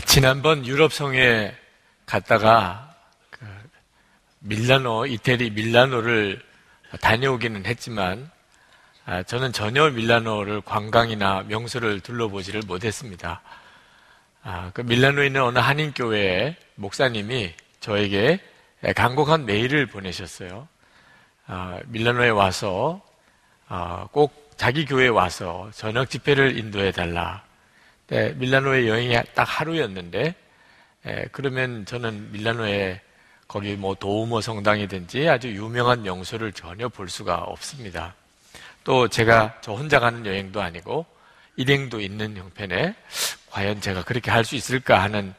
지난번 유럽성에 갔다가 이태리 밀라노를 다녀오기는 했지만 저는 전혀 밀라노를 관광이나 명소를 둘러보지를 못했습니다. 밀라노에 있는 어느 한인교회의 목사님이 저에게 간곡한 메일을 보내셨어요. 밀라노에 와서 꼭 자기 교회에 와서 저녁 집회를 인도해달라. 밀라노에 여행이 딱 하루였는데, 그러면 저는 밀라노에 거기 도우모 성당이든지 아주 유명한 명소를 전혀 볼 수가 없습니다. 또 저 혼자 가는 여행도 아니고 일행도 있는 형편에 과연 제가 그렇게 할 수 있을까 하는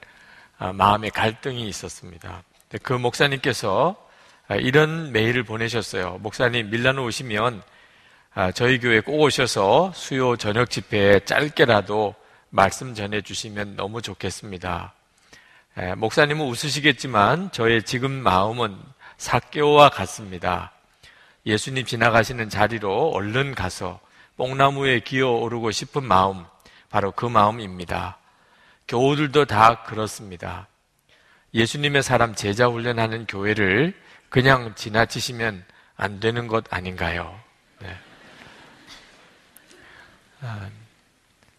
마음의 갈등이 있었습니다. 그 목사님께서 이런 메일을 보내셨어요. 목사님, 밀라노 오시면 저희 교회에 꼭 오셔서 수요 저녁 집회에 짧게라도 말씀 전해주시면 너무 좋겠습니다. 목사님은 웃으시겠지만 저의 지금 마음은 삭개오와 같습니다. 예수님 지나가시는 자리로 얼른 가서 뽕나무에 기어오르고 싶은 마음, 바로 그 마음입니다. 교우들도 다 그렇습니다. 예수님의 사람 제자 훈련하는 교회를 그냥 지나치시면 안 되는 것 아닌가요? 네.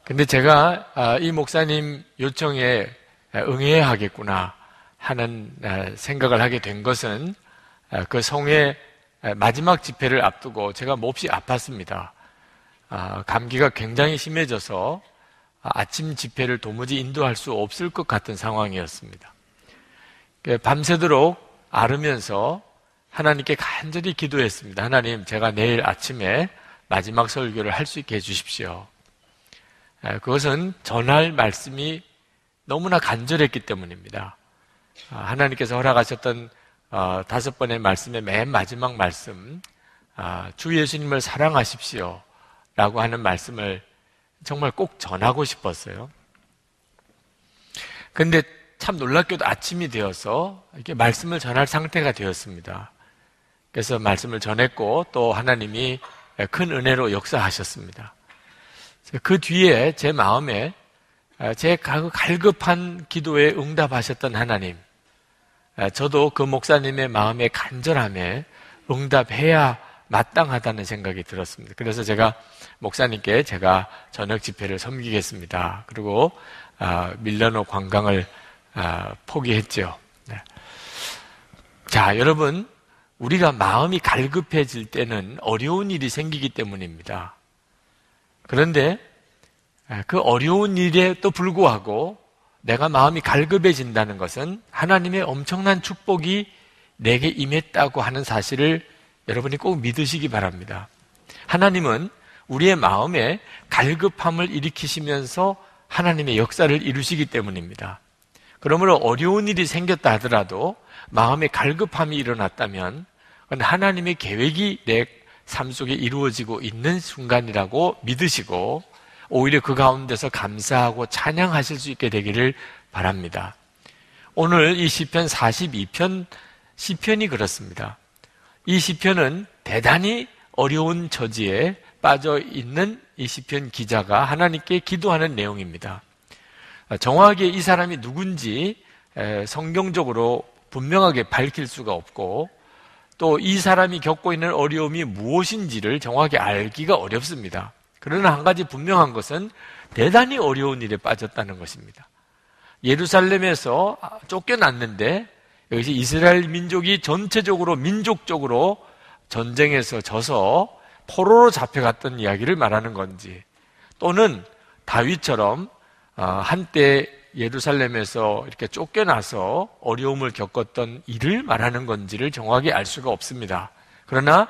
근데 제가 이 목사님 요청에 응해야 하겠구나 하는 생각을 하게 된 것은 그 성회 마지막 집회를 앞두고 제가 몹시 아팠습니다. 감기가 굉장히 심해져서 아침 집회를 도무지 인도할 수 없을 것 같은 상황이었습니다. 밤새도록 앓으면서 하나님께 간절히 기도했습니다. 하나님, 제가 내일 아침에 마지막 설교를 할 수 있게 해주십시오. 그것은 전할 말씀이 너무나 간절했기 때문입니다. 하나님께서 허락하셨던 5번의 말씀의 맨 마지막 말씀, 주 예수님을 사랑하십시오 라고 하는 말씀을 정말 꼭 전하고 싶었어요. 근데 참 놀랍게도 아침이 되어서 이렇게 말씀을 전할 상태가 되었습니다. 그래서 말씀을 전했고 또 하나님이 큰 은혜로 역사하셨습니다. 그 뒤에 제 마음에 제 갈급한 기도에 응답하셨던 하나님, 저도 그 목사님의 마음의 간절함에 응답해야 마땅하다는 생각이 들었습니다. 그래서 제가 목사님께 제가 저녁 집회를 섬기겠습니다. 그리고 밀라노 관광을 포기했죠. 네. 자, 여러분, 우리가 마음이 갈급해질 때는 어려운 일이 생기기 때문입니다. 그런데 그 어려운 일에도 불구하고 내가 마음이 갈급해진다는 것은 하나님의 엄청난 축복이 내게 임했다고 하는 사실을 여러분이 꼭 믿으시기 바랍니다. 하나님은 우리의 마음에 갈급함을 일으키시면서 하나님의 역사를 이루시기 때문입니다. 그러므로 어려운 일이 생겼다 하더라도 마음에 갈급함이 일어났다면 그건 하나님의 계획이 내 삶 속에 이루어지고 있는 순간이라고 믿으시고 오히려 그 가운데서 감사하고 찬양하실 수 있게 되기를 바랍니다. 오늘 이 시편 42편 시편이 그렇습니다. 이 시편은 대단히 어려운 처지에 빠져 있는 이 시편 기자가 하나님께 기도하는 내용입니다. 정확하게 이 사람이 누군지 성경적으로 분명하게 밝힐 수가 없고 또 이 사람이 겪고 있는 어려움이 무엇인지를 정확히 알기가 어렵습니다. 그러나 한 가지 분명한 것은 대단히 어려운 일에 빠졌다는 것입니다. 예루살렘에서 쫓겨났는데 여기서 이스라엘 민족이 전체적으로 민족적으로 전쟁에서 져서 포로로 잡혀갔던 이야기를 말하는 건지 또는 다윗처럼 한때 예루살렘에서 이렇게 쫓겨나서 어려움을 겪었던 일을 말하는 건지를 정확히 알 수가 없습니다. 그러나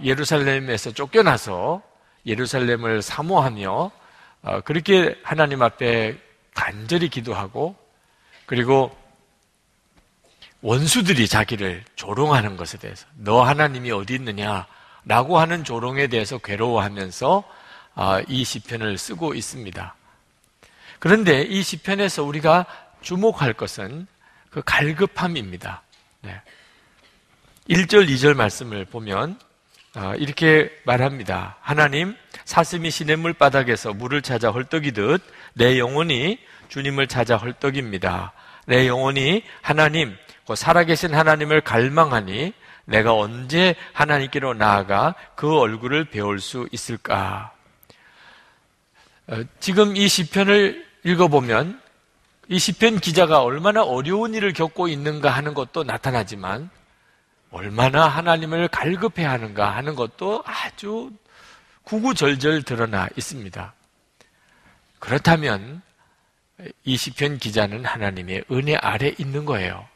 예루살렘에서 쫓겨나서 예루살렘을 사모하며 그렇게 하나님 앞에 간절히 기도하고 그리고 원수들이 자기를 조롱하는 것에 대해서 너 하나님이 어디 있느냐라고 하는 조롱에 대해서 괴로워하면서 이 시편을 쓰고 있습니다. 그런데 이 시편에서 우리가 주목할 것은 그 갈급함입니다. 네. 1절, 2절 말씀을 보면 이렇게 말합니다. 하나님, 사슴이 시냇물 바닥에서 물을 찾아 헐떡이듯 내 영혼이 주님을 찾아 헐떡입니다. 내 영혼이 하나님, 그 살아계신 하나님을 갈망하니 내가 언제 하나님께로 나아가 그 얼굴을 배울 수 있을까? 지금 이 시편을 읽어보면 이 시편 기자가 얼마나 어려운 일을 겪고 있는가 하는 것도 나타나지만 얼마나 하나님을 갈급해야 하는가 하는 것도 아주 구구절절 드러나 있습니다. 그렇다면 이 시편 기자는 하나님의 은혜 아래 있는 거예요.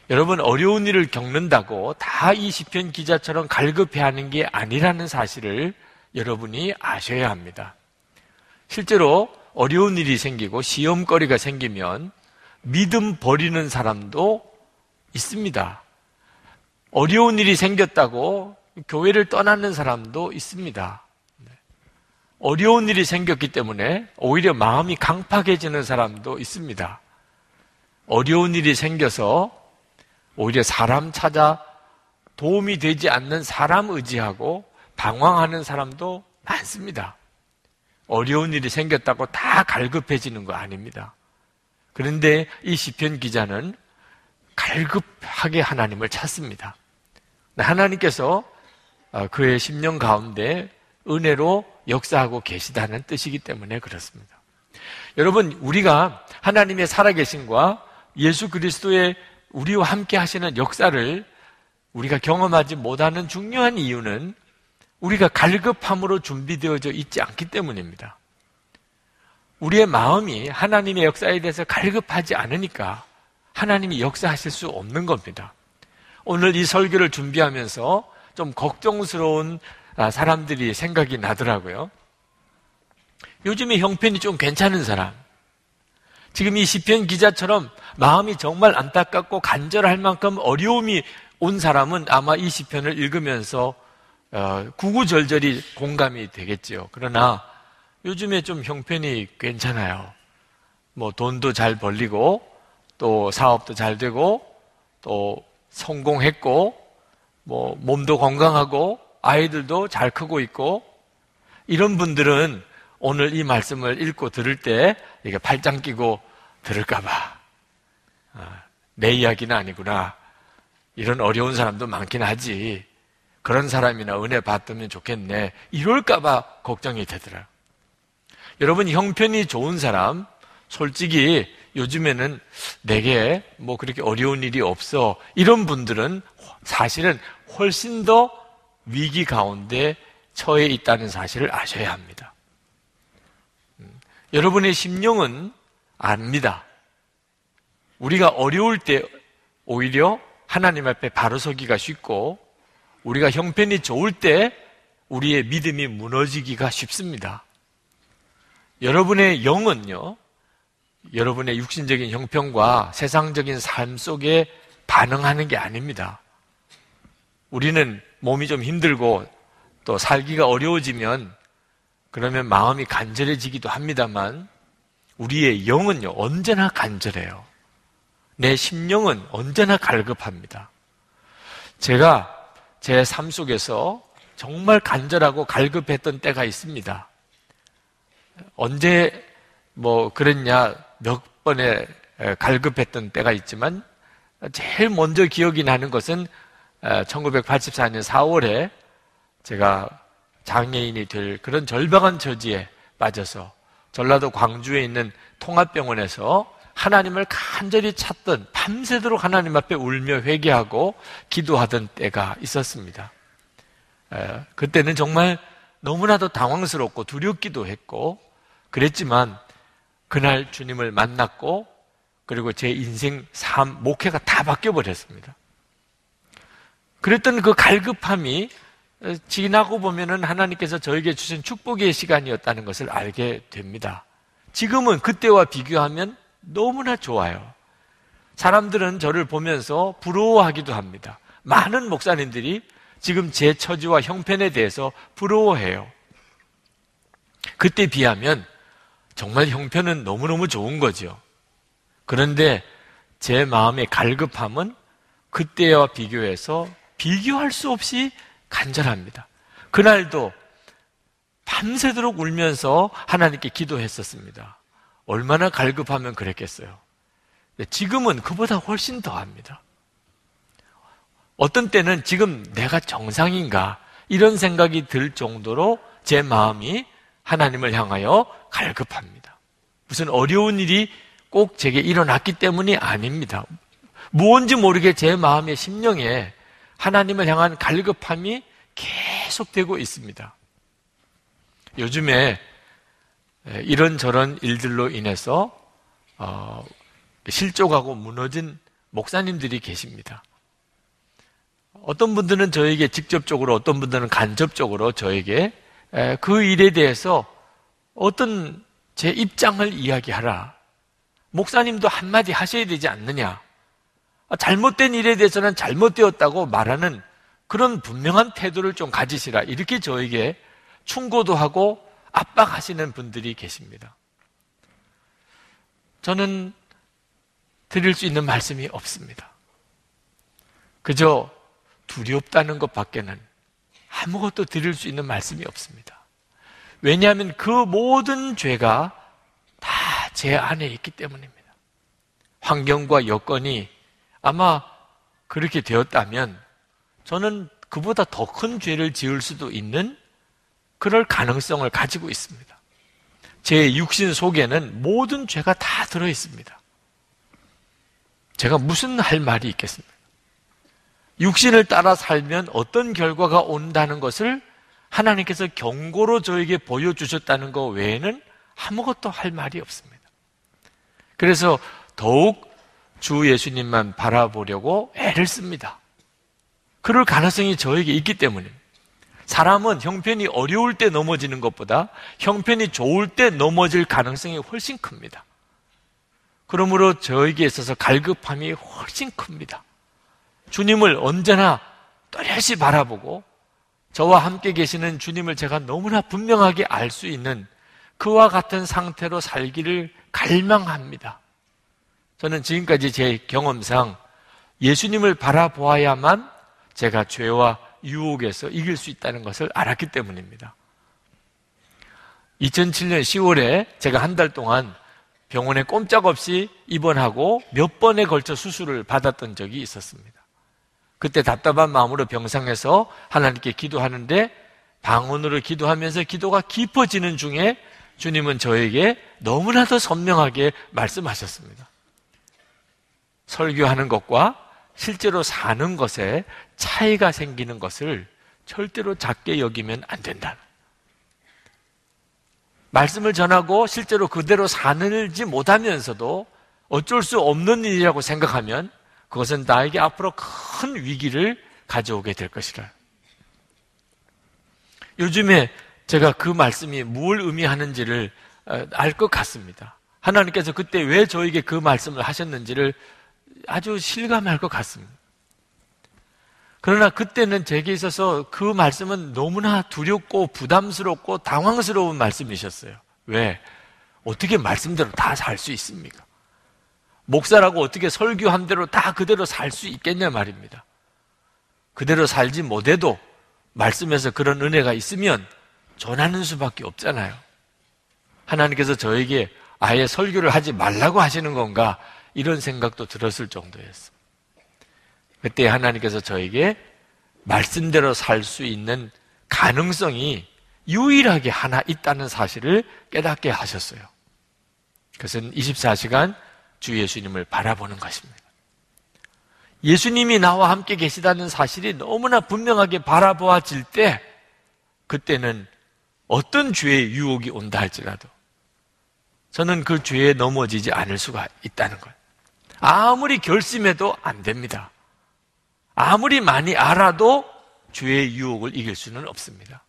여러분, 어려운 일을 겪는다고 다 이 시편 기자처럼 갈급해야 하는 게 아니라는 사실을 여러분이 아셔야 합니다. 실제로 어려운 일이 생기고 시험거리가 생기면 믿음 버리는 사람도 있습니다. 어려운 일이 생겼다고 교회를 떠나는 사람도 있습니다. 어려운 일이 생겼기 때문에 오히려 마음이 강팍해지는 사람도 있습니다. 어려운 일이 생겨서 오히려 사람 찾아 도움이 되지 않는 사람 의지하고 방황하는 사람도 많습니다. 어려운 일이 생겼다고 다 갈급해지는 거 아닙니다. 그런데 이 시편 기자는 갈급하게 하나님을 찾습니다. 하나님께서 그의 심령 가운데 은혜로 역사하고 계시다는 뜻이기 때문에 그렇습니다. 여러분, 우리가 하나님의 살아계심과 예수 그리스도의 우리와 함께 하시는 역사를 우리가 경험하지 못하는 중요한 이유는 우리가 갈급함으로 준비되어져 있지 않기 때문입니다. 우리의 마음이 하나님의 역사에 대해서 갈급하지 않으니까 하나님이 역사하실 수 없는 겁니다. 오늘 이 설교를 준비하면서 좀 걱정스러운 사람들이 생각이 나더라고요. 요즘에 형편이 좀 괜찮은 사람, 지금 이 시편 기자처럼 마음이 정말 안타깝고 간절할 만큼 어려움이 온 사람은 아마 이 시편을 읽으면서 구구절절히 공감이 되겠지요. 그러나 요즘에 좀 형편이 괜찮아요. 뭐 돈도 잘 벌리고 또 사업도 잘 되고 또 성공했고 뭐 몸도 건강하고 아이들도 잘 크고 있고, 이런 분들은 오늘 이 말씀을 읽고 들을 때 이게 팔짱 끼고 들을까봐 내 이야기는 아니구나, 이런 어려운 사람도 많긴 하지, 그런 사람이나 은혜 받으면 좋겠네, 이럴까봐 걱정이 되더라. 여러분, 형편이 좋은 사람, 솔직히 요즘에는 내게 뭐 그렇게 어려운 일이 없어, 이런 분들은 사실은 훨씬 더 위기 가운데 처해 있다는 사실을 아셔야 합니다. 여러분의 심령은 압니다. 우리가 어려울 때 오히려 하나님 앞에 바로 서기가 쉽고, 우리가 형편이 좋을 때 우리의 믿음이 무너지기가 쉽습니다. 여러분의 영은요, 여러분의 육신적인 형편과 세상적인 삶 속에 반응하는 게 아닙니다. 우리는 몸이 좀 힘들고 또 살기가 어려워지면 그러면 마음이 간절해지기도 합니다만, 우리의 영은요, 언제나 간절해요. 내 심령은 언제나 갈급합니다. 제가 제 삶 속에서 정말 간절하고 갈급했던 때가 있습니다. 언제 뭐 그랬냐, 몇 번에 갈급했던 때가 있지만 제일 먼저 기억이 나는 것은 1984년 4월에 제가 장애인이 될 그런 절박한 처지에 빠져서 전라도 광주에 있는 통합병원에서 하나님을 간절히 찾던, 밤새도록 하나님 앞에 울며 회개하고 기도하던 때가 있었습니다. 그때는 정말 너무나도 당황스럽고 두렵기도 했고 그랬지만, 그날 주님을 만났고 그리고 제 인생, 삶, 목회가 다 바뀌어버렸습니다. 그랬던 그 갈급함이 지나고 보면은 하나님께서 저에게 주신 축복의 시간이었다는 것을 알게 됩니다. 지금은 그때와 비교하면 너무나 좋아요. 사람들은 저를 보면서 부러워하기도 합니다. 많은 목사님들이 지금 제 처지와 형편에 대해서 부러워해요. 그때 비하면 정말 형편은 너무너무 좋은 거죠. 그런데 제 마음의 갈급함은 그때와 비교해서 비교할 수 없이 간절합니다. 그날도 밤새도록 울면서 하나님께 기도했었습니다. 얼마나 갈급하면 그랬겠어요. 지금은 그보다 훨씬 더합니다. 어떤 때는 지금 내가 정상인가 이런 생각이 들 정도로 제 마음이 하나님을 향하여 갈급합니다. 무슨 어려운 일이 꼭 제게 일어났기 때문이 아닙니다. 무언지 모르게 제 마음의 심령에 하나님을 향한 갈급함이 계속되고 있습니다. 요즘에 이런저런 일들로 인해서 실족하고 무너진 목사님들이 계십니다. 어떤 분들은 저에게 직접적으로, 어떤 분들은 간접적으로 저에게 그 일에 대해서 어떤 제 입장을 이야기하라. 목사님도 한마디 하셔야 되지 않느냐. 잘못된 일에 대해서는 잘못되었다고 말하는 그런 분명한 태도를 좀 가지시라. 이렇게 저에게 충고도 하고 압박하시는 분들이 계십니다. 저는 드릴 수 있는 말씀이 없습니다. 그저 두렵다는 것밖에는 아무것도 드릴 수 있는 말씀이 없습니다. 왜냐하면 그 모든 죄가 다 제 안에 있기 때문입니다. 환경과 여건이 아마 그렇게 되었다면 저는 그보다 더 큰 죄를 지을 수도 있는 그럴 가능성을 가지고 있습니다. 제 육신 속에는 모든 죄가 다 들어있습니다. 제가 무슨 할 말이 있겠습니까? 육신을 따라 살면 어떤 결과가 온다는 것을 하나님께서 경고로 저에게 보여주셨다는 것 외에는 아무것도 할 말이 없습니다. 그래서 더욱 주 예수님만 바라보려고 애를 씁니다. 그럴 가능성이 저에게 있기 때문입니다. 사람은 형편이 어려울 때 넘어지는 것보다 형편이 좋을 때 넘어질 가능성이 훨씬 큽니다. 그러므로 저에게 있어서 갈급함이 훨씬 큽니다. 주님을 언제나 또렷이 바라보고 저와 함께 계시는 주님을 제가 너무나 분명하게 알 수 있는 그와 같은 상태로 살기를 갈망합니다. 저는 지금까지 제 경험상 예수님을 바라보아야만 제가 죄와 유혹에서 이길 수 있다는 것을 알았기 때문입니다. 2007년 10월에 제가 한 달 동안 병원에 꼼짝없이 입원하고 몇 번에 걸쳐 수술을 받았던 적이 있었습니다. 그때 답답한 마음으로 병상에서 하나님께 기도하는데 방언으로 기도하면서 기도가 깊어지는 중에 주님은 저에게 너무나도 선명하게 말씀하셨습니다. 설교하는 것과 실제로 사는 것에 차이가 생기는 것을 절대로 작게 여기면 안 된다. 말씀을 전하고 실제로 그대로 살지 못하면서도 어쩔 수 없는 일이라고 생각하면 그것은 나에게 앞으로 큰 위기를 가져오게 될 것이라. 요즘에 제가 그 말씀이 뭘 의미하는지를 알 것 같습니다. 하나님께서 그때 왜 저에게 그 말씀을 하셨는지를 아주 실감할 것 같습니다. 그러나 그때는 제게 있어서 그 말씀은 너무나 두렵고 부담스럽고 당황스러운 말씀이셨어요. 왜? 어떻게 말씀대로 다 살 수 있습니까? 목사라고 어떻게 설교한 대로 다 그대로 살 수 있겠냐 말입니다. 그대로 살지 못해도 말씀에서 그런 은혜가 있으면 전하는 수밖에 없잖아요. 하나님께서 저에게 아예 설교를 하지 말라고 하시는 건가 이런 생각도 들었을 정도였습니다. 그때 하나님께서 저에게 말씀대로 살 수 있는 가능성이 유일하게 하나 있다는 사실을 깨닫게 하셨어요. 그것은 24시간 주 예수님을 바라보는 것입니다. 예수님이 나와 함께 계시다는 사실이 너무나 분명하게 바라보아질 때 그때는 어떤 죄의 유혹이 온다 할지라도 저는 그 죄에 넘어지지 않을 수가 있다는 거예요. 아무리 결심해도 안 됩니다. 아무리 많이 알아도 죄의 유혹을 이길 수는 없습니다.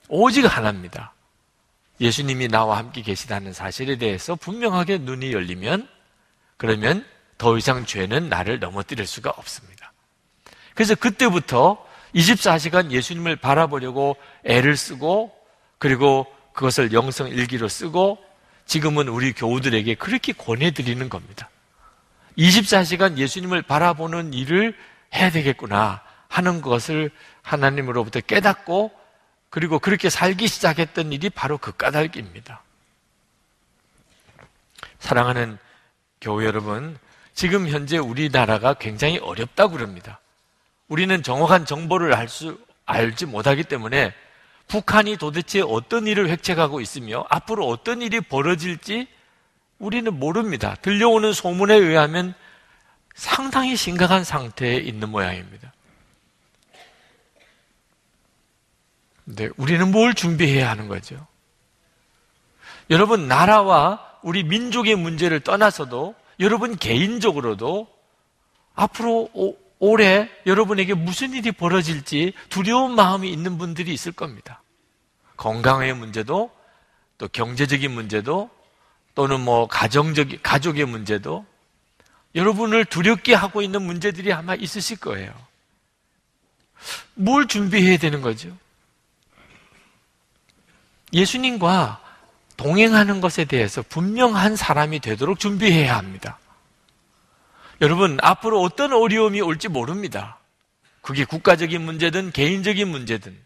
오직 하나입니다. 예수님이 나와 함께 계시다는 사실에 대해서 분명하게 눈이 열리면 그러면 더 이상 죄는 나를 넘어뜨릴 수가 없습니다. 그래서 그때부터 24시간 예수님을 바라보려고 애를 쓰고 그리고 그것을 영성 일기로 쓰고 지금은 우리 교우들에게 그렇게 권해드리는 겁니다. 24시간 예수님을 바라보는 일을 해야 되겠구나. 하는 것을 하나님으로부터 깨닫고 그리고 그렇게 살기 시작했던 일이 바로 그 까닭입니다. 사랑하는 교회 여러분, 지금 현재 우리나라가 굉장히 어렵다고 그럽니다. 우리는 정확한 정보를 알지 못하기 때문에 북한이 도대체 어떤 일을 획책하고 있으며 앞으로 어떤 일이 벌어질지 우리는 모릅니다. 들려오는 소문에 의하면 상당히 심각한 상태에 있는 모양입니다. 근데 우리는 뭘 준비해야 하는 거죠? 여러분, 나라와 우리 민족의 문제를 떠나서도 여러분 개인적으로도 앞으로 올해 여러분에게 무슨 일이 벌어질지 두려운 마음이 있는 분들이 있을 겁니다. 건강의 문제도, 또 경제적인 문제도, 또는 가족의 문제도 여러분을 두렵게 하고 있는 문제들이 아마 있으실 거예요. 뭘 준비해야 되는 거죠? 예수님과 동행하는 것에 대해서 분명한 사람이 되도록 준비해야 합니다. 여러분, 앞으로 어떤 어려움이 올지 모릅니다. 그게 국가적인 문제든 개인적인 문제든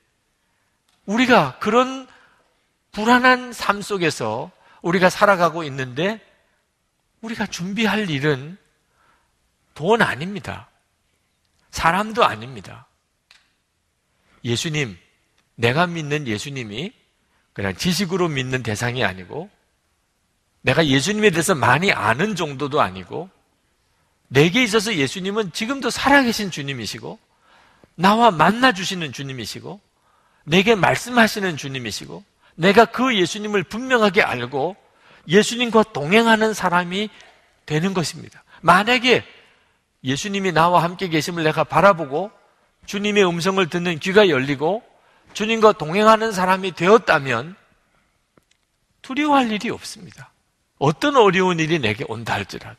우리가 그런 불안한 삶 속에서 우리가 살아가고 있는데 우리가 준비할 일은 돈 아닙니다. 사람도 아닙니다. 예수님, 내가 믿는 예수님이 그냥 지식으로 믿는 대상이 아니고 내가 예수님에 대해서 많이 아는 정도도 아니고 내게 있어서 예수님은 지금도 살아계신 주님이시고 나와 만나주시는 주님이시고 내게 말씀하시는 주님이시고 내가 그 예수님을 분명하게 알고 예수님과 동행하는 사람이 되는 것입니다. 만약에 예수님이 나와 함께 계심을 내가 바라보고 주님의 음성을 듣는 귀가 열리고 주님과 동행하는 사람이 되었다면 두려워할 일이 없습니다. 어떤 어려운 일이 내게 온다 할지라도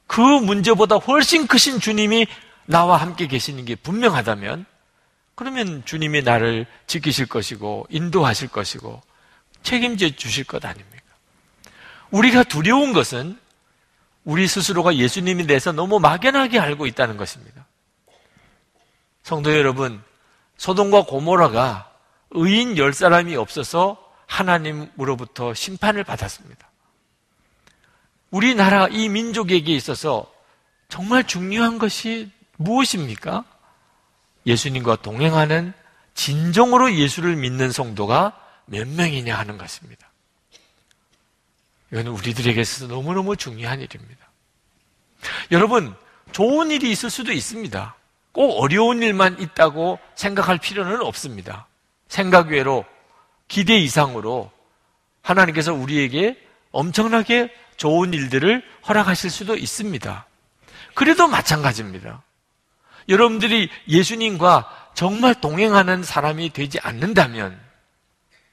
그 문제보다 훨씬 크신 주님이 나와 함께 계시는 게 분명하다면 그러면 주님이 나를 지키실 것이고 인도하실 것이고 책임져 주실 것 아닙니까? 우리가 두려운 것은 우리 스스로가 예수님에 대해서 너무 막연하게 알고 있다는 것입니다. 성도 여러분, 소돔과 고모라가 의인 10사람이 없어서 하나님으로부터 심판을 받았습니다. 우리나라 이 민족에게 있어서 정말 중요한 것이 무엇입니까? 예수님과 동행하는 진정으로 예수를 믿는 성도가 몇 명이냐 하는 것입니다. 이건 우리들에게 있어서 너무너무 중요한 일입니다. 여러분, 좋은 일이 있을 수도 있습니다. 꼭 어려운 일만 있다고 생각할 필요는 없습니다. 생각 외로, 기대 이상으로 하나님께서 우리에게 엄청나게 좋은 일들을 허락하실 수도 있습니다. 그래도 마찬가지입니다. 여러분들이 예수님과 정말 동행하는 사람이 되지 않는다면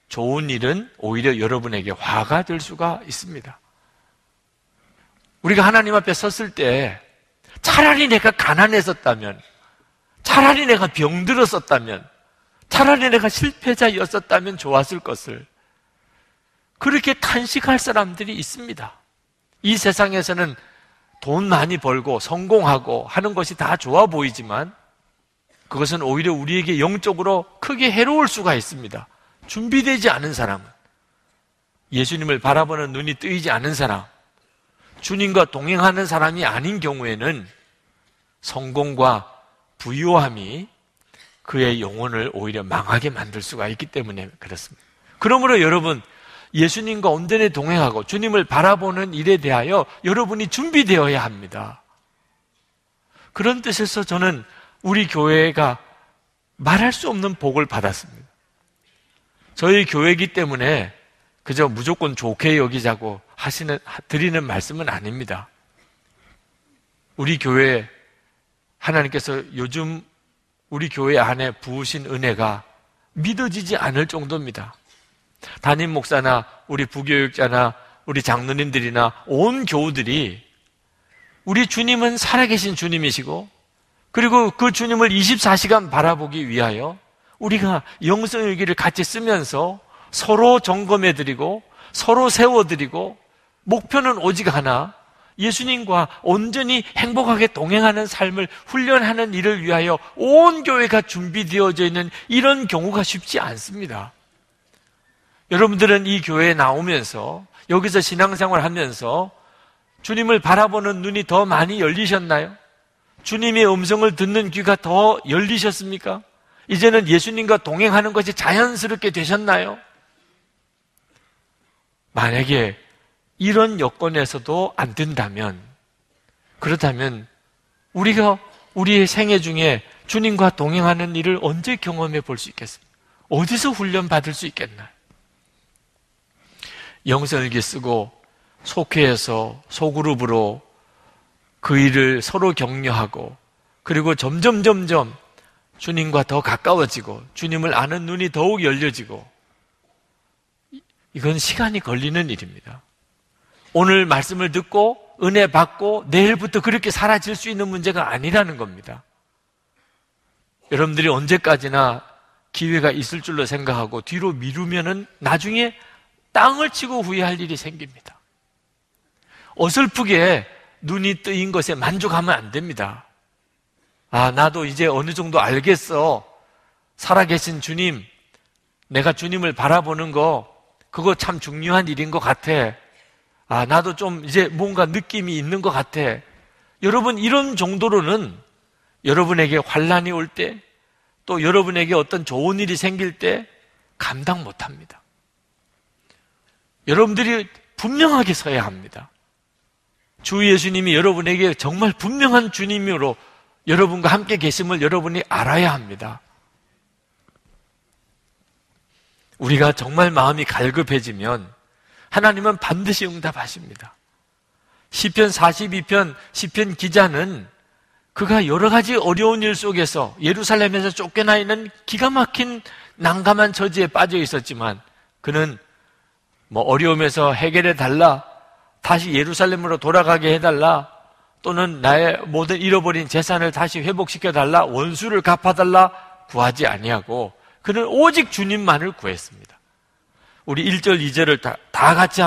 좋은 일은 오히려 여러분에게 화가 될 수가 있습니다. 우리가 하나님 앞에 섰을 때 차라리 내가 가난했었다면, 차라리 내가 병들었었다면, 차라리 내가 실패자였었다면 좋았을 것을 그렇게 탄식할 사람들이 있습니다. 이 세상에서는 돈 많이 벌고 성공하고 하는 것이 다 좋아 보이지만 그것은 오히려 우리에게 영적으로 크게 해로울 수가 있습니다. 준비되지 않은 사람은, 예수님을 바라보는 눈이 뜨이지 않은 사람, 주님과 동행하는 사람이 아닌 경우에는 성공과 부유함이 그의 영혼을 오히려 망하게 만들 수가 있기 때문에 그렇습니다. 그러므로 여러분, 예수님과 온전히 동행하고 주님을 바라보는 일에 대하여 여러분이 준비되어야 합니다. 그런 뜻에서 저는 우리 교회가 말할 수 없는 복을 받았습니다. 저희 교회이기 때문에 그저 무조건 좋게 여기자고 드리는 말씀은 아닙니다. 우리 교회, 하나님께서 요즘 우리 교회 안에 부으신 은혜가 믿어지지 않을 정도입니다. 담임 목사나 우리 부교육자나 우리 장로님들이나 온 교우들이 우리 주님은 살아계신 주님이시고 그리고 그 주님을 24시간 바라보기 위하여 우리가 영성일기를 같이 쓰면서 서로 점검해드리고 서로 세워드리고 목표는 오직 하나, 예수님과 온전히 행복하게 동행하는 삶을 훈련하는 일을 위하여 온 교회가 준비되어져 있는 이런 경우가 쉽지 않습니다. 여러분들은 이 교회에 나오면서 여기서 신앙생활 하면서 주님을 바라보는 눈이 더 많이 열리셨나요? 주님의 음성을 듣는 귀가 더 열리셨습니까? 이제는 예수님과 동행하는 것이 자연스럽게 되셨나요? 만약에 이런 여건에서도 안 된다면, 그렇다면 우리가 우리의 생애 중에 주님과 동행하는 일을 언제 경험해 볼 수 있겠습니까? 어디서 훈련 받을 수 있겠나요? 영성일기 쓰고 속회에서 소그룹으로 그 일을 서로 격려하고, 그리고 점점 주님과 더 가까워지고 주님을 아는 눈이 더욱 열려지고, 이건 시간이 걸리는 일입니다. 오늘 말씀을 듣고 은혜 받고 내일부터 그렇게 사라질 수 있는 문제가 아니라는 겁니다. 여러분들이 언제까지나 기회가 있을 줄로 생각하고 뒤로 미루면은 나중에 땅을 치고 후회할 일이 생깁니다. 어설프게 눈이 뜨인 것에 만족하면 안 됩니다. 나도 이제 어느 정도 알겠어. 살아계신 주님, 내가 주님을 바라보는 거, 그거 참 중요한 일인 것 같아. 나도 좀 이제 뭔가 느낌이 있는 것 같아. 여러분, 이런 정도로는 여러분에게 환난이 올 때, 또 여러분에게 어떤 좋은 일이 생길 때 감당 못 합니다. 여러분들이 분명하게 서야 합니다. 주 예수님이 여러분에게 정말 분명한 주님으로 여러분과 함께 계심을 여러분이 알아야 합니다. 우리가 정말 마음이 갈급해지면 하나님은 반드시 응답하십니다. 시편 42편 시편 기자는 그가 여러 가지 어려운 일 속에서 예루살렘에서 쫓겨나 있는 기가 막힌 난감한 처지에 빠져 있었지만, 그는 어려움에서 해결해 달라, 다시 예루살렘으로 돌아가게 해달라, 또는 나의 모든 잃어버린 재산을 다시 회복시켜 달라, 원수를 갚아달라 구하지 아니하고 그는 오직 주님만을 구했습니다. 우리 1절, 2절을 다 같이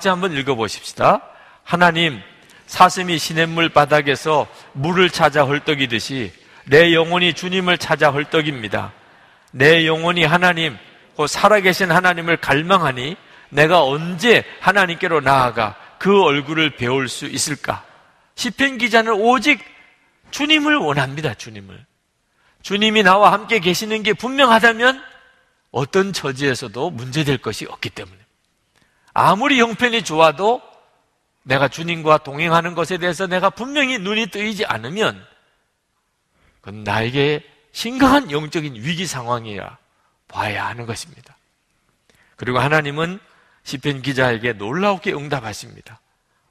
한번 읽어보십시다. 하나님, 사슴이 시냇물 바닥에서 물을 찾아 헐떡이듯이 내 영혼이 주님을 찾아 헐떡입니다. 내 영혼이 하나님, 곧 살아계신 하나님을 갈망하니 내가 언제 하나님께로 나아가 그 얼굴을 배울 수 있을까? 시편 기자는 오직 주님을 원합니다. 주님이 나와 함께 계시는 게 분명하다면 어떤 처지에서도 문제될 것이 없기 때문에, 아무리 형편이 좋아도 내가 주님과 동행하는 것에 대해서 내가 분명히 눈이 뜨이지 않으면 그건 나에게 심각한 영적인 위기 상황이라 봐야 하는 것입니다. 그리고 하나님은 시편 기자에게 놀라우게 응답하십니다.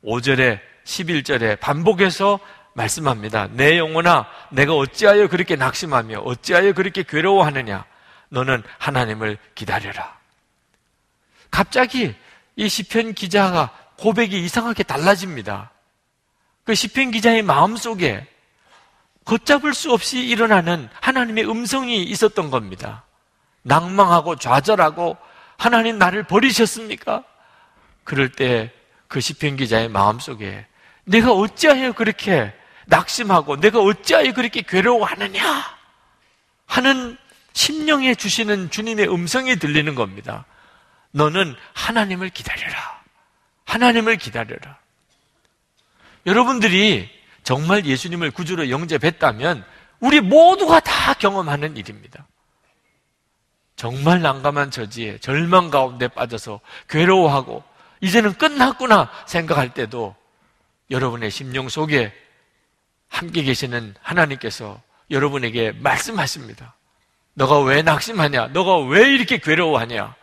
5절에 11절에 반복해서 말씀합니다. 내 영혼아, 내가 어찌하여 그렇게 낙심하며 어찌하여 그렇게 괴로워하느냐? 너는 하나님을 기다려라. 갑자기 이 시편 기자가 고백이 이상하게 달라집니다. 그 시편 기자의 마음속에 걷잡을 수 없이 일어나는 하나님의 음성이 있었던 겁니다. 낭망하고 좌절하고, 하나님 나를 버리셨습니까? 그럴 때 그 시편 기자의 마음속에 내가 어찌하여 그렇게 낙심하고 내가 어찌하여 그렇게 괴로워하느냐 하는 심령에 주시는 주님의 음성이 들리는 겁니다. 너는 하나님을 기다려라. 하나님을 기다려라. 여러분들이 정말 예수님을 구주로 영접했다면 우리 모두가 다 경험하는 일입니다. 정말 난감한 처지에 절망 가운데 빠져서 괴로워하고 이제는 끝났구나 생각할 때도 여러분의 심령 속에 함께 계시는 하나님께서 여러분에게 말씀하십니다. 너가 왜 낙심하냐? 너가 왜 이렇게 괴로워하냐?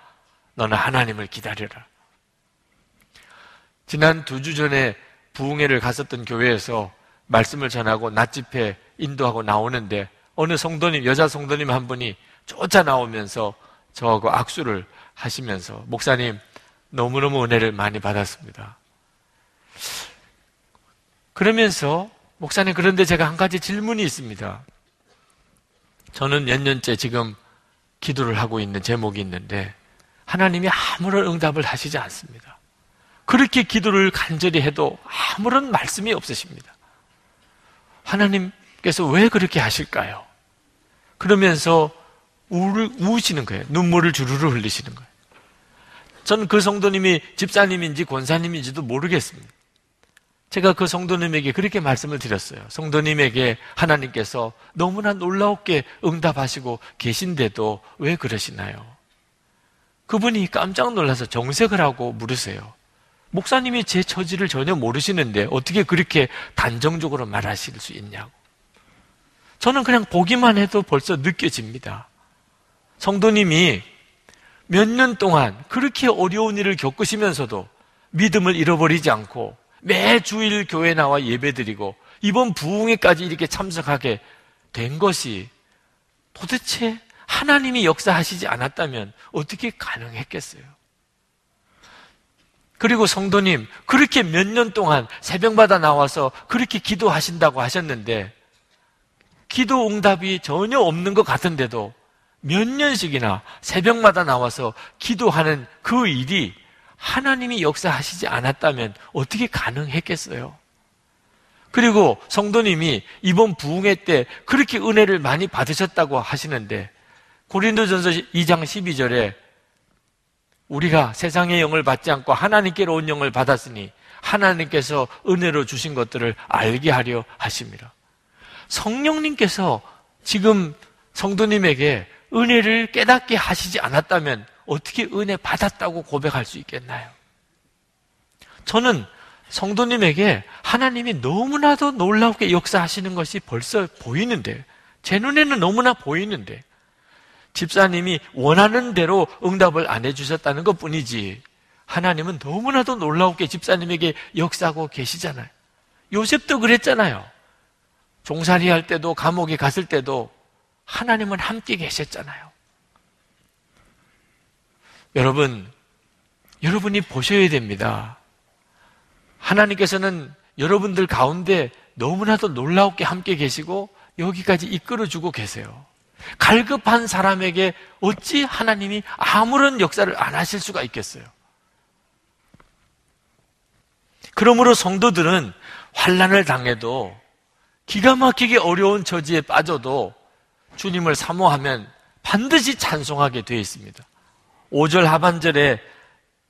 너는 하나님을 기다려라. 지난 2주 전에 부흥회를 갔었던 교회에서 말씀을 전하고 낮집회 인도하고 나오는데 어느 성도님, 여자 성도님 한 분이 쫓아 나오면서 저하고 악수를 하시면서 목사님, 너무너무 은혜를 많이 받았습니다. 그러면서 목사님, 그런데 제가 한 가지 질문이 있습니다. 저는 몇 년째 지금 기도를 하고 있는 제목이 있는데 하나님이 아무런 응답을 하시지 않습니다. 그렇게 기도를 간절히 해도 아무런 말씀이 없으십니다. 하나님께서 왜 그렇게 하실까요? 그러면서 우시는 거예요. 눈물을 주르르 흘리시는 거예요. 저는 그 성도님이 집사님인지 권사님인지도 모르겠습니다. 제가 그 성도님에게 그렇게 말씀을 드렸어요. 성도님에게 하나님께서 너무나 놀랍게 응답하시고 계신데도 왜 그러시나요? 그분이 깜짝 놀라서 정색을 하고 물으세요. 목사님이 제 처지를 전혀 모르시는데 어떻게 그렇게 단정적으로 말하실 수 있냐고. 저는 그냥 보기만 해도 벌써 느껴집니다. 성도님이 몇 년 동안 그렇게 어려운 일을 겪으시면서도 믿음을 잃어버리지 않고 매 주일 교회 나와 예배드리고 이번 부흥회까지 이렇게 참석하게 된 것이 도대체 하나님이 역사하시지 않았다면 어떻게 가능했겠어요? 그리고 성도님, 그렇게 몇 년 동안 새벽마다 나와서 그렇게 기도하신다고 하셨는데 기도 응답이 전혀 없는 것 같은데도 몇 년씩이나 새벽마다 나와서 기도하는 그 일이 하나님이 역사하시지 않았다면 어떻게 가능했겠어요? 그리고 성도님이 이번 부흥회 때 그렇게 은혜를 많이 받으셨다고 하시는데 고린도전서 2장 12절에 우리가 세상의 영을 받지 않고 하나님께로 온 영을 받았으니 하나님께서 은혜로 주신 것들을 알게 하려 하십니다. 성령님께서 지금 성도님에게 은혜를 깨닫게 하시지 않았다면 어떻게 은혜 받았다고 고백할 수 있겠나요? 저는 성도님에게 하나님이 너무나도 놀랍게 역사하시는 것이 벌써 보이는데, 제 눈에는 너무나 보이는데 집사님이 원하는 대로 응답을 안 해주셨다는 것뿐이지 하나님은 너무나도 놀랍게 집사님에게 역사하고 계시잖아요. 요셉도 그랬잖아요. 종살이 할 때도 감옥에 갔을 때도 하나님은 함께 계셨잖아요. 여러분이 보셔야 됩니다. 하나님께서는 여러분들 가운데 너무나도 놀랍게 함께 계시고 여기까지 이끌어주고 계세요. 갈급한 사람에게 어찌 하나님이 아무런 역사를 안 하실 수가 있겠어요? 그러므로 성도들은 환난을 당해도 기가 막히게 어려운 처지에 빠져도 주님을 사모하면 반드시 찬송하게 되어 있습니다. 5절 하반절에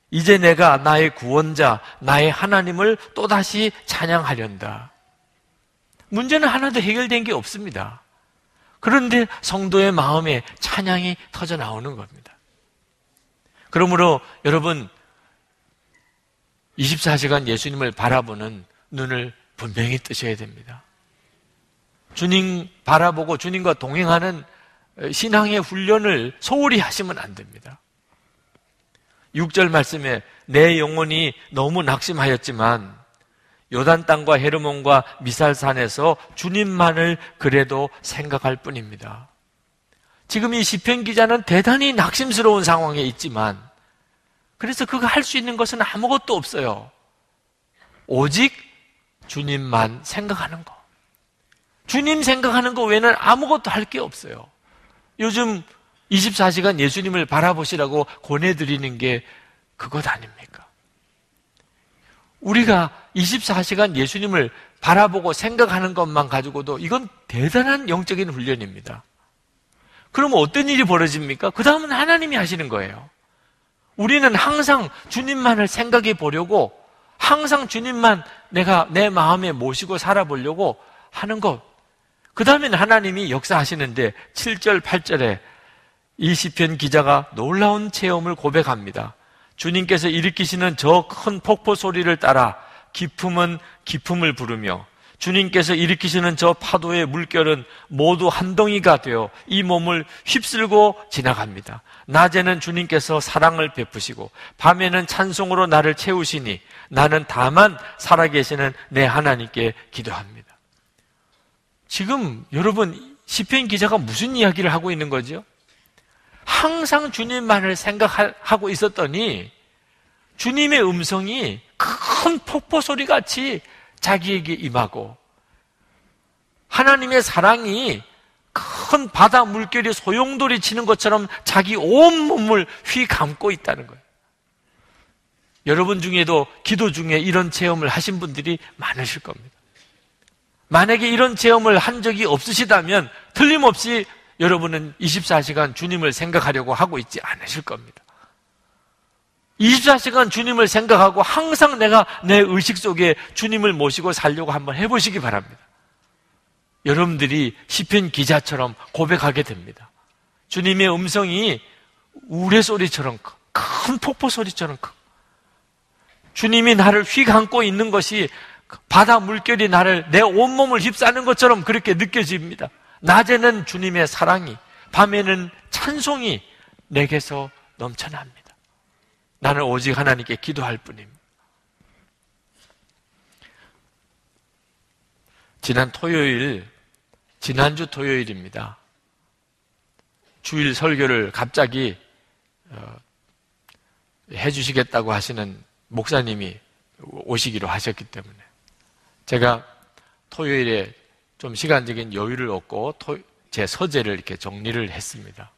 이제 내가 나의 구원자, 나의 하나님을 또다시 찬양하련다. 문제는 하나도 해결된 게 없습니다. 그런데 성도의 마음에 찬양이 터져 나오는 겁니다. 그러므로 여러분 24시간 예수님을 바라보는 눈을 분명히 뜨셔야 됩니다. 주님 바라보고 주님과 동행하는 신앙의 훈련을 소홀히 하시면 안 됩니다. 6절 말씀에 내 영혼이 너무 낙심하였지만 요단 땅과 헤르몬과 미살산에서 주님만을 그래도 생각할 뿐입니다. 지금 이 시편 기자는 대단히 낙심스러운 상황에 있지만 그래서 그가 할 수 있는 것은 아무것도 없어요. 오직 주님만 생각하는 거. 주님 생각하는 거 외에는 아무것도 할 게 없어요. 요즘 24시간 예수님을 바라보시라고 권해드리는 게 그것 아닙니까? 우리가 24시간 예수님을 바라보고 생각하는 것만 가지고도 이건 대단한 영적인 훈련입니다. 그러면 어떤 일이 벌어집니까? 그 다음은 하나님이 하시는 거예요. 우리는 항상 주님만을 생각해 보려고 항상 주님만 내가 내 마음에 모시고 살아보려고 하는 것. 그 다음에는 하나님이 역사하시는데 7절, 8절에 이 시편 기자가 놀라운 체험을 고백합니다. 주님께서 일으키시는 저 큰 폭포 소리를 따라 기품은 기품을 부르며 주님께서 일으키시는 저 파도의 물결은 모두 한 덩이가 되어 이 몸을 휩쓸고 지나갑니다. 낮에는 주님께서 사랑을 베푸시고 밤에는 찬송으로 나를 채우시니 나는 다만 살아계시는 내 하나님께 기도합니다. 지금 여러분 시편 기자가 무슨 이야기를 하고 있는 거죠? 항상 주님만을 생각하고 있었더니 주님의 음성이 큰 폭포 소리같이 자기에게 임하고 하나님의 사랑이 큰 바다 물결이 소용돌이 치는 것처럼 자기 온 몸을 휘감고 있다는 거예요. 여러분 중에도 기도 중에 이런 체험을 하신 분들이 많으실 겁니다. 만약에 이런 체험을 한 적이 없으시다면 틀림없이 여러분은 24시간 주님을 생각하려고 하고 있지 않으실 겁니다. 24시간 주님을 생각하고 항상 내가 내 의식 속에 주님을 모시고 살려고 한번 해보시기 바랍니다. 여러분들이 시편 기자처럼 고백하게 됩니다. 주님의 음성이 우레소리처럼 큰 폭포 소리처럼 커. 주님이 나를 휙 안고 있는 것이 바다 물결이 나를 내 온몸을 휩싸는 것처럼 그렇게 느껴집니다. 낮에는 주님의 사랑이, 밤에는 찬송이 내게서 넘쳐납니다. 나는 오직 하나님께 기도할 뿐입니다. 지난주 토요일입니다. 주일 설교를 갑자기 해주시겠다고 하시는 목사님이 오시기로 하셨기 때문에 제가 토요일에 좀 시간적인 여유를 얻고 제 서재를 이렇게 정리를 했습니다.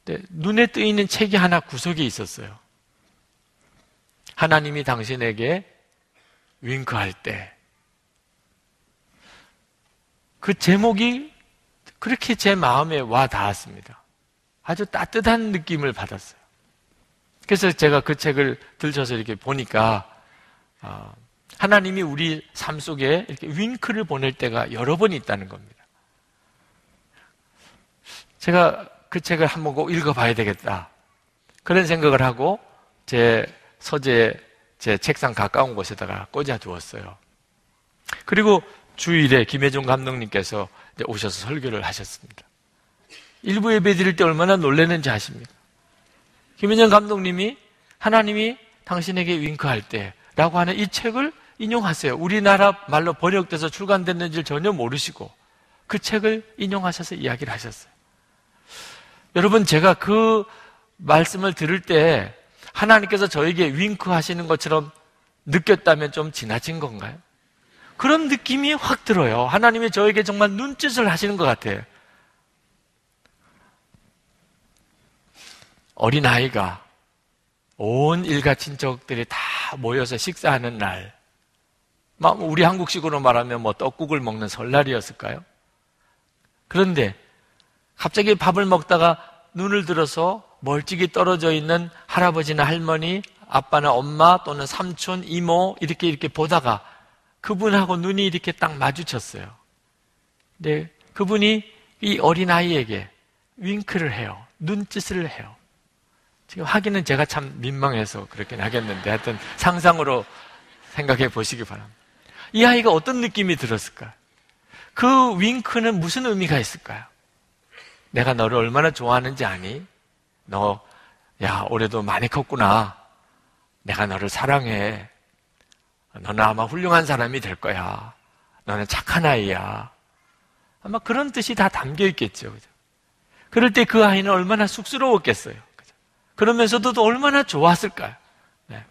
근데 눈에 뜨이는 책이 하나 구석에 있었어요. 하나님이 당신에게 윙크할 때. 그 제목이 그렇게 제 마음에 와 닿았습니다. 아주 따뜻한 느낌을 받았어요. 그래서 제가 그 책을 들춰서 이렇게 보니까 하나님이 우리 삶 속에 이렇게 윙크를 보낼 때가 여러 번 있다는 겁니다. 제가 그 책을 한번 꼭 읽어봐야 되겠다. 그런 생각을 하고 제 서재, 제 책상 가까운 곳에다가 꽂아두었어요. 그리고 주일에 김혜중 감독님께서 오셔서 설교를 하셨습니다. 일부 예배 드릴 때 얼마나 놀라는지 아십니까? 김혜중 감독님이 하나님이 당신에게 윙크할 때 라고 하는 이 책을 인용하세요. 우리나라 말로 번역돼서 출간됐는지 전혀 모르시고 그 책을 인용하셔서 이야기를 하셨어요. 여러분, 제가 그 말씀을 들을 때 하나님께서 저에게 윙크하시는 것처럼 느꼈다면 좀 지나친 건가요? 그런 느낌이 확 들어요. 하나님이 저에게 정말 눈짓을 하시는 것 같아요. 어린아이가 온 일가 친척들이 다 모여서 식사하는 날, 우리 한국식으로 말하면 떡국을 먹는 설날이었을까요? 그런데 갑자기 밥을 먹다가 눈을 들어서 멀찍이 떨어져 있는 할아버지나 할머니, 아빠나 엄마 또는 삼촌, 이모 이렇게 보다가 그분하고 눈이 이렇게 딱 마주쳤어요. 근데 그분이 이 어린아이에게 윙크를 해요. 눈짓을 해요. 지금 하기는 제가 참 민망해서 그렇긴 하겠는데 하여튼 상상으로 생각해 보시기 바랍니다. 이 아이가 어떤 느낌이 들었을까요? 그 윙크는 무슨 의미가 있을까요? 내가 너를 얼마나 좋아하는지 아니? 너, 올해도 많이 컸구나. 내가 너를 사랑해. 너는 아마 훌륭한 사람이 될 거야. 너는 착한 아이야. 아마 그런 뜻이 다 담겨 있겠죠. 그죠? 그럴 때 그 아이는 얼마나 쑥스러웠겠어요. 그죠? 그러면서도 또 얼마나 좋았을까요? 네.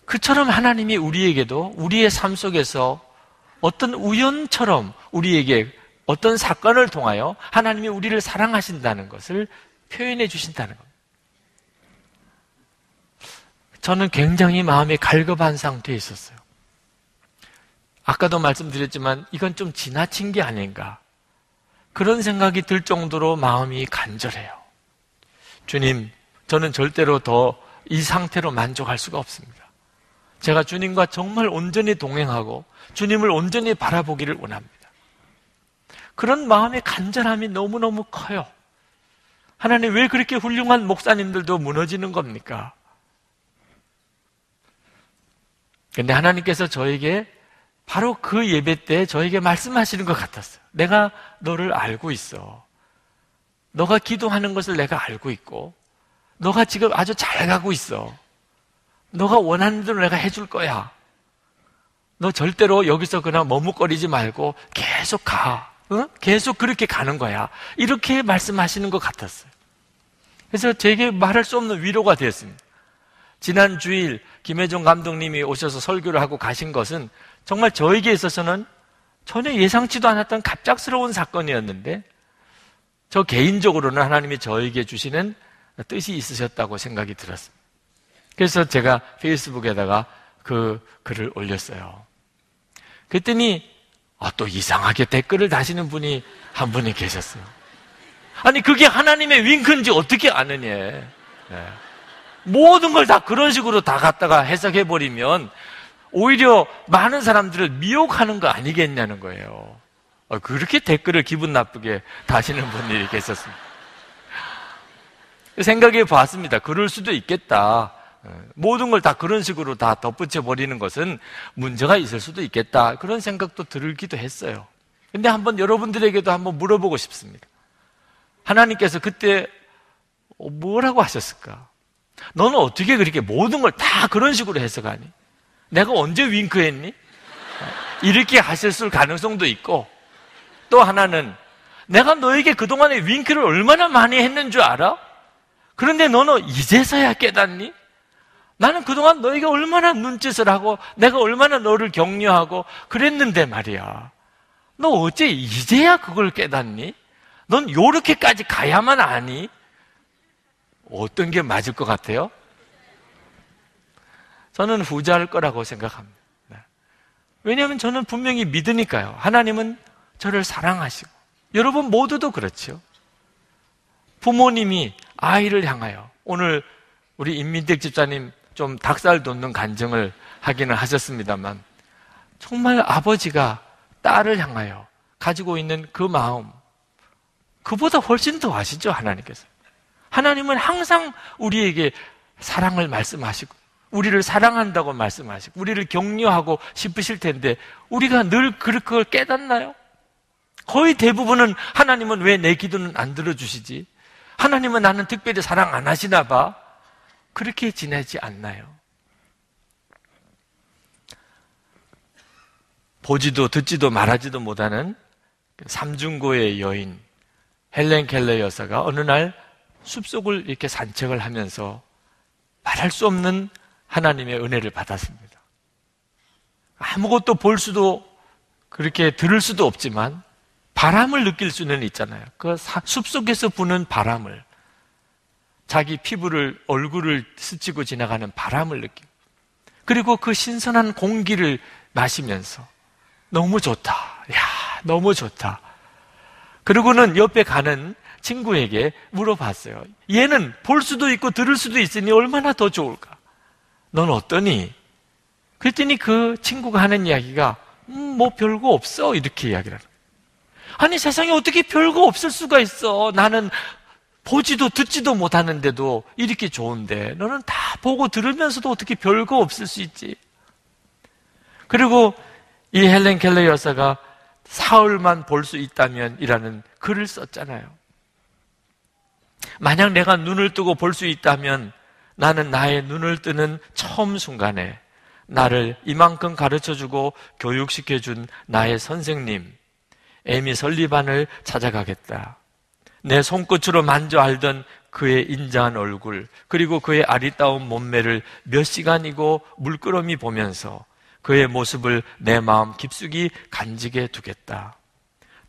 그처럼 하나님이 우리에게도 우리의 삶 속에서 어떤 우연처럼 우리에게 어떤 사건을 통하여 하나님이 우리를 사랑하신다는 것을 표현해 주신다는 겁니다. 저는 굉장히 마음이 갈급한 상태에 있었어요. 아까도 말씀드렸지만 이건 좀 지나친 게 아닌가. 그런 생각이 들 정도로 마음이 간절해요. 주님, 저는 절대로 더 이 상태로 만족할 수가 없습니다. 제가 주님과 정말 온전히 동행하고 주님을 온전히 바라보기를 원합니다. 그런 마음의 간절함이 너무너무 커요. 하나님, 왜 그렇게 훌륭한 목사님들도 무너지는 겁니까? 근데 하나님께서 저에게 바로 그 예배 때 저에게 말씀하시는 것 같았어요. 내가 너를 알고 있어. 너가 기도하는 것을 내가 알고 있고 너가 지금 아주 잘 가고 있어. 너가 원하는 대로 내가 해줄 거야. 너 절대로 여기서 그냥 머뭇거리지 말고 계속 가. 계속 그렇게 가는 거야. 이렇게 말씀하시는 것 같았어요. 그래서 제게 말할 수 없는 위로가 되었습니다. 지난 주일 김혜종 감독님이 오셔서 설교를 하고 가신 것은 정말 저에게 있어서는 전혀 예상치도 않았던 갑작스러운 사건이었는데 저 개인적으로는 하나님이 저에게 주시는 뜻이 있으셨다고 생각이 들었습니다. 그래서 제가 페이스북에다가 그 글을 올렸어요. 그랬더니 또 이상하게 댓글을 다시는 분이 한 분이 계셨어요. 아니 그게 하나님의 윙크인지 어떻게 아느냐. 네. 모든 걸 다 그런 식으로 다 갖다가 해석해버리면 오히려 많은 사람들을 미혹하는 거 아니겠냐는 거예요. 그렇게 댓글을 기분 나쁘게 다시는 분이 계셨습니다. 생각해 봤습니다. 그럴 수도 있겠다. 모든 걸 다 그런 식으로 다 덧붙여 버리는 것은 문제가 있을 수도 있겠다. 그런 생각도 들기도 했어요. 근데 한번 여러분들에게도 한번 물어보고 싶습니다. 하나님께서 그때 뭐라고 하셨을까? 너는 어떻게 그렇게 모든 걸 다 그런 식으로 해석하니? 내가 언제 윙크했니? 이렇게 하셨을 가능성도 있고, 또 하나는 내가 너에게 그동안에 윙크를 얼마나 많이 했는 줄 알아? 그런데 너는 이제서야 깨닫니? 나는 그동안 너에게 얼마나 눈짓을 하고 내가 얼마나 너를 격려하고 그랬는데 말이야. 너 어째 이제야 그걸 깨닫니? 넌 요렇게까지 가야만 아니? 어떤 게 맞을 것 같아요? 저는 후자일 거라고 생각합니다. 왜냐하면 저는 분명히 믿으니까요. 하나님은 저를 사랑하시고, 여러분 모두도 그렇죠. 부모님이 아이를 향하여, 오늘 우리 임민택 집사님 좀 닭살 돋는 간증을 하기는 하셨습니다만, 정말 아버지가 딸을 향하여 가지고 있는 그 마음, 그보다 훨씬 더 아시죠, 하나님께서. 하나님은 항상 우리에게 사랑을 말씀하시고 우리를 사랑한다고 말씀하시고 우리를 격려하고 싶으실 텐데 우리가 늘 그걸 깨닫나요? 거의 대부분은 하나님은 왜 내 기도는 안 들어주시지? 하나님은 나는 특별히 사랑 안 하시나 봐? 그렇게 지내지 않나요? 보지도 듣지도 말하지도 못하는 삼중고의 여인 헬렌 켈러 여사가 어느 날 숲속을 이렇게 산책을 하면서 말할 수 없는 하나님의 은혜를 받았습니다. 아무것도 볼 수도 그렇게 들을 수도 없지만 바람을 느낄 수는 있잖아요. 그 숲속에서 부는 바람을, 자기 피부를, 얼굴을 스치고 지나가는 바람을 느끼고, 그리고 그 신선한 공기를 마시면서 너무 좋다. 야, 너무 좋다. 그리고는 옆에 가는 친구에게 물어봤어요. 얘는 볼 수도 있고 들을 수도 있으니 얼마나 더 좋을까? 넌 어떠니? 그랬더니 그 친구가 하는 이야기가 뭐 별거 없어, 이렇게 이야기를 하는 거예요. 아니 세상에 어떻게 별거 없을 수가 있어. 나는 보지도 듣지도 못하는데도 이렇게 좋은데 너는 다 보고 들으면서도 어떻게 별거 없을 수 있지? 그리고 이 헬렌 켈러 여사가 사흘만 볼 수 있다면 이라는 글을 썼잖아요. 만약 내가 눈을 뜨고 볼 수 있다면 나는 나의 눈을 뜨는 처음 순간에 나를 이만큼 가르쳐주고 교육시켜준 나의 선생님 에미 설리반을 찾아가겠다. 내 손끝으로 만져 알던 그의 인자한 얼굴, 그리고 그의 아리따운 몸매를 몇 시간이고 물끄러미 보면서 그의 모습을 내 마음 깊숙이 간직해 두겠다.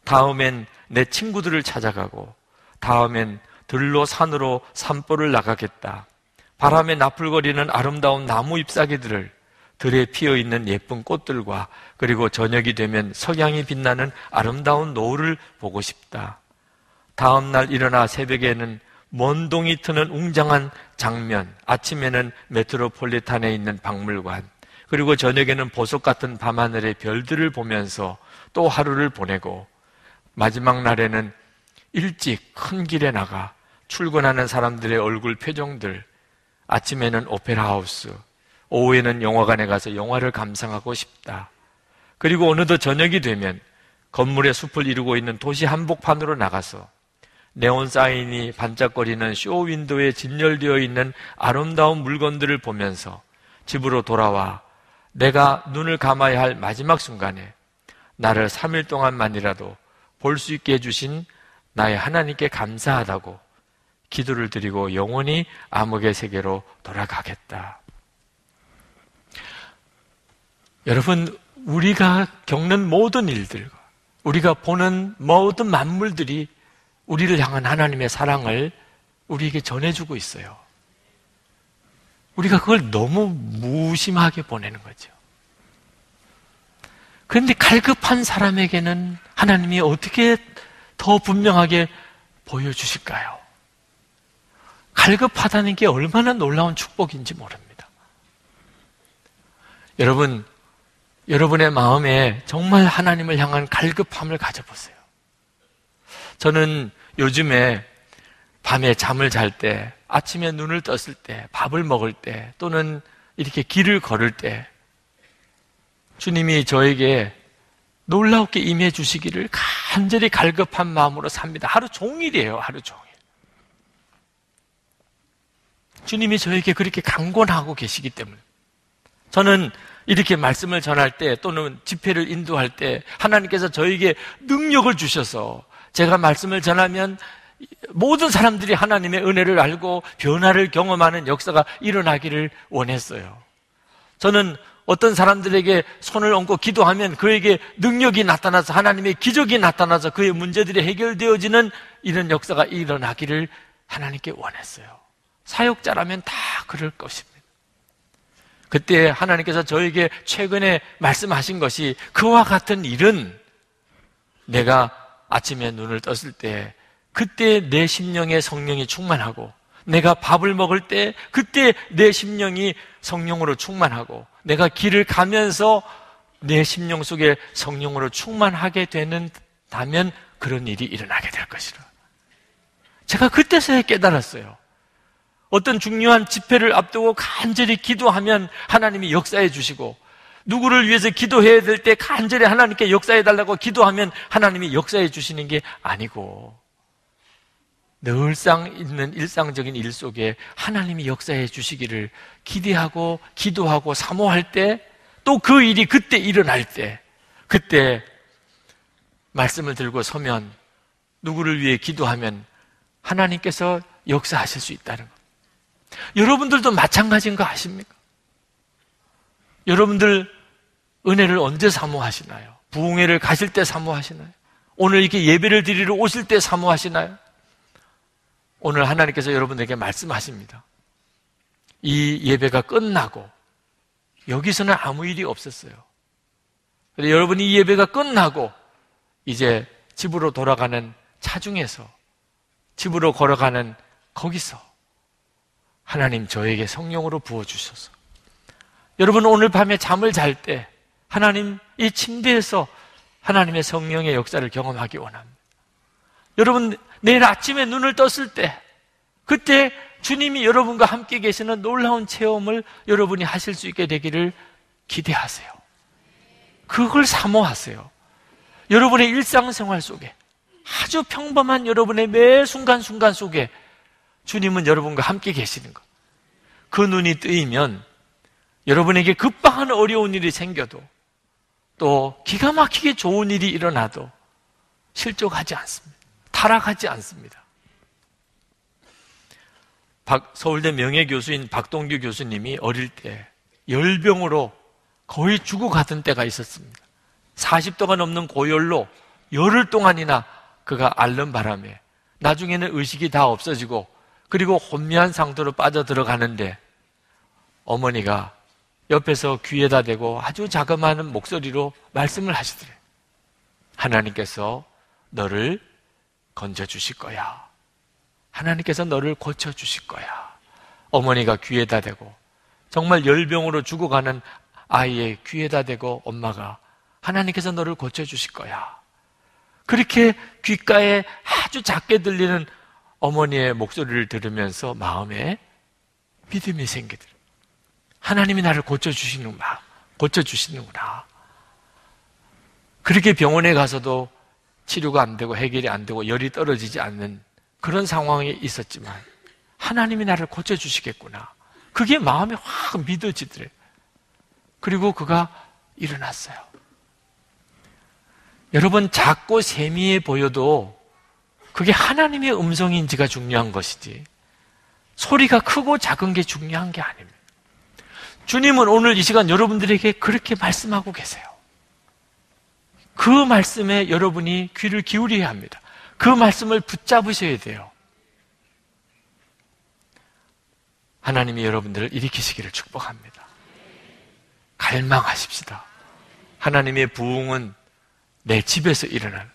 다음엔 내 친구들을 찾아가고, 다음엔 들로 산으로 산보를 나가겠다. 바람에 나풀거리는 아름다운 나무 잎사귀들을, 들에 피어있는 예쁜 꽃들과, 그리고 저녁이 되면 석양이 빛나는 아름다운 노을을 보고 싶다. 다음 날 일어나 새벽에는 먼 동이 트는 웅장한 장면, 아침에는 메트로폴리탄에 있는 박물관, 그리고 저녁에는 보석 같은 밤하늘의 별들을 보면서 또 하루를 보내고, 마지막 날에는 일찍 큰 길에 나가 출근하는 사람들의 얼굴 표정들, 아침에는 오페라 하우스, 오후에는 영화관에 가서 영화를 감상하고 싶다. 그리고 어느덧 저녁이 되면 건물의 숲을 이루고 있는 도시 한복판으로 나가서 네온 사인이 반짝거리는 쇼윈도에 진열되어 있는 아름다운 물건들을 보면서 집으로 돌아와 내가 눈을 감아야 할 마지막 순간에 나를 3일 동안만이라도 볼 수 있게 해주신 나의 하나님께 감사하다고 기도를 드리고 영원히 암흑의 세계로 돌아가겠다. 여러분, 우리가 겪는 모든 일들과 우리가 보는 모든 만물들이 우리를 향한 하나님의 사랑을 우리에게 전해주고 있어요. 우리가 그걸 너무 무심하게 보내는 거죠. 그런데 갈급한 사람에게는 하나님이 어떻게 더 분명하게 보여주실까요? 갈급하다는 게 얼마나 놀라운 축복인지 모릅니다. 여러분, 여러분의 마음에 정말 하나님을 향한 갈급함을 가져보세요. 저는 요즘에 밤에 잠을 잘 때, 아침에 눈을 떴을 때, 밥을 먹을 때, 또는 이렇게 길을 걸을 때 주님이 저에게 놀랍게 임해 주시기를 간절히 갈급한 마음으로 삽니다. 하루 종일이에요. 하루 종일. 주님이 저에게 그렇게 강권하고 계시기 때문에 저는 이렇게 말씀을 전할 때 또는 집회를 인도할 때 하나님께서 저에게 능력을 주셔서 제가 말씀을 전하면 모든 사람들이 하나님의 은혜를 알고 변화를 경험하는 역사가 일어나기를 원했어요. 저는 어떤 사람들에게 손을 얹고 기도하면 그에게 능력이 나타나서 하나님의 기적이 나타나서 그의 문제들이 해결되어지는 이런 역사가 일어나기를 하나님께 원했어요. 사역자라면 다 그럴 것입니다. 그때 하나님께서 저에게 최근에 말씀하신 것이 그와 같은 일은 내가 아침에 눈을 떴을 때 그때 내 심령에 성령이 충만하고 내가 밥을 먹을 때 그때 내 심령이 성령으로 충만하고 내가 길을 가면서 내 심령 속에 성령으로 충만하게 된다면 그런 일이 일어나게 될 것이라. 제가 그때서야 깨달았어요. 어떤 중요한 집회를 앞두고 간절히 기도하면 하나님이 역사해 주시고 누구를 위해서 기도해야 될 때 간절히 하나님께 역사해 달라고 기도하면 하나님이 역사해 주시는 게 아니고 늘상 있는 일상적인 일 속에 하나님이 역사해 주시기를 기대하고 기도하고 사모할 때 또 그 일이 그때 일어날 때 그때 말씀을 들고 서면 누구를 위해 기도하면 하나님께서 역사하실 수 있다는 것. 여러분들도 마찬가지인 거 아십니까? 여러분들 은혜를 언제 사모하시나요? 부흥회를 가실 때 사모하시나요? 오늘 이렇게 예배를 드리러 오실 때 사모하시나요? 오늘 하나님께서 여러분들에게 말씀하십니다. 이 예배가 끝나고 여기서는 아무 일이 없었어요. 그런데 여러분이 이 예배가 끝나고 이제 집으로 돌아가는 차중에서 집으로 걸어가는 거기서 하나님 저에게 성령으로 부어주셔서 여러분 오늘 밤에 잠을 잘 때 하나님 이 침대에서 하나님의 성령의 역사를 경험하기 원합니다. 여러분 내일 아침에 눈을 떴을 때 그때 주님이 여러분과 함께 계시는 놀라운 체험을 여러분이 하실 수 있게 되기를 기대하세요. 그걸 사모하세요. 여러분의 일상생활 속에 아주 평범한 여러분의 매 순간순간 속에 주님은 여러분과 함께 계시는 것. 그 눈이 뜨이면 여러분에게 급박한 어려운 일이 생겨도 또 기가 막히게 좋은 일이 일어나도 실족하지 않습니다. 타락하지 않습니다. 서울대 명예교수인 박동규 교수님이 어릴 때 열병으로 거의 죽어가던 때가 있었습니다. 40도가 넘는 고열로 열흘 동안이나 그가 앓는 바람에 나중에는 의식이 다 없어지고 그리고 혼미한 상태로 빠져들어가는데 어머니가 옆에서 귀에다 대고 아주 자그마한 목소리로 말씀을 하시더래요. 하나님께서 너를 건져주실 거야. 하나님께서 너를 고쳐주실 거야. 어머니가 귀에다 대고 정말 열병으로 죽어가는 아이의 귀에다 대고 엄마가 하나님께서 너를 고쳐주실 거야. 그렇게 귓가에 아주 작게 들리는 어머니의 목소리를 들으면서 마음에 믿음이 생기더래요. 하나님이 나를 고쳐주시는구나. 그렇게 병원에 가서도 치료가 안 되고 해결이 안 되고 열이 떨어지지 않는 그런 상황에 있었지만 하나님이 나를 고쳐주시겠구나. 그게 마음에 확 믿어지더래요. 그리고 그가 일어났어요. 여러분 작고 세미해 보여도 그게 하나님의 음성인지가 중요한 것이지 소리가 크고 작은 게 중요한 게 아닙니다. 주님은 오늘 이 시간 여러분들에게 그렇게 말씀하고 계세요. 그 말씀에 여러분이 귀를 기울여야 합니다. 그 말씀을 붙잡으셔야 돼요. 하나님이 여러분들을 일으키시기를 축복합니다. 갈망하십시다. 하나님의 부흥은 내 집에서 일어나는,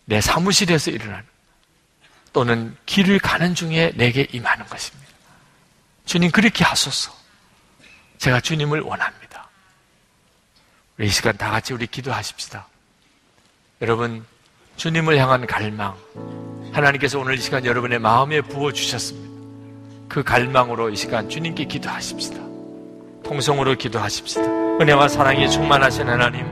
내 사무실에서 일어나는, 또는 길을 가는 중에 내게 임하는 것입니다. 주님 그렇게 하소서. 제가 주님을 원합니다. 우리 이 시간 다 같이 우리 기도하십시다. 여러분, 주님을 향한 갈망, 하나님께서 오늘 이 시간 여러분의 마음에 부어주셨습니다. 그 갈망으로 이 시간 주님께 기도하십시다. 통성으로 기도하십시다. 은혜와 사랑이 충만하신 하나님,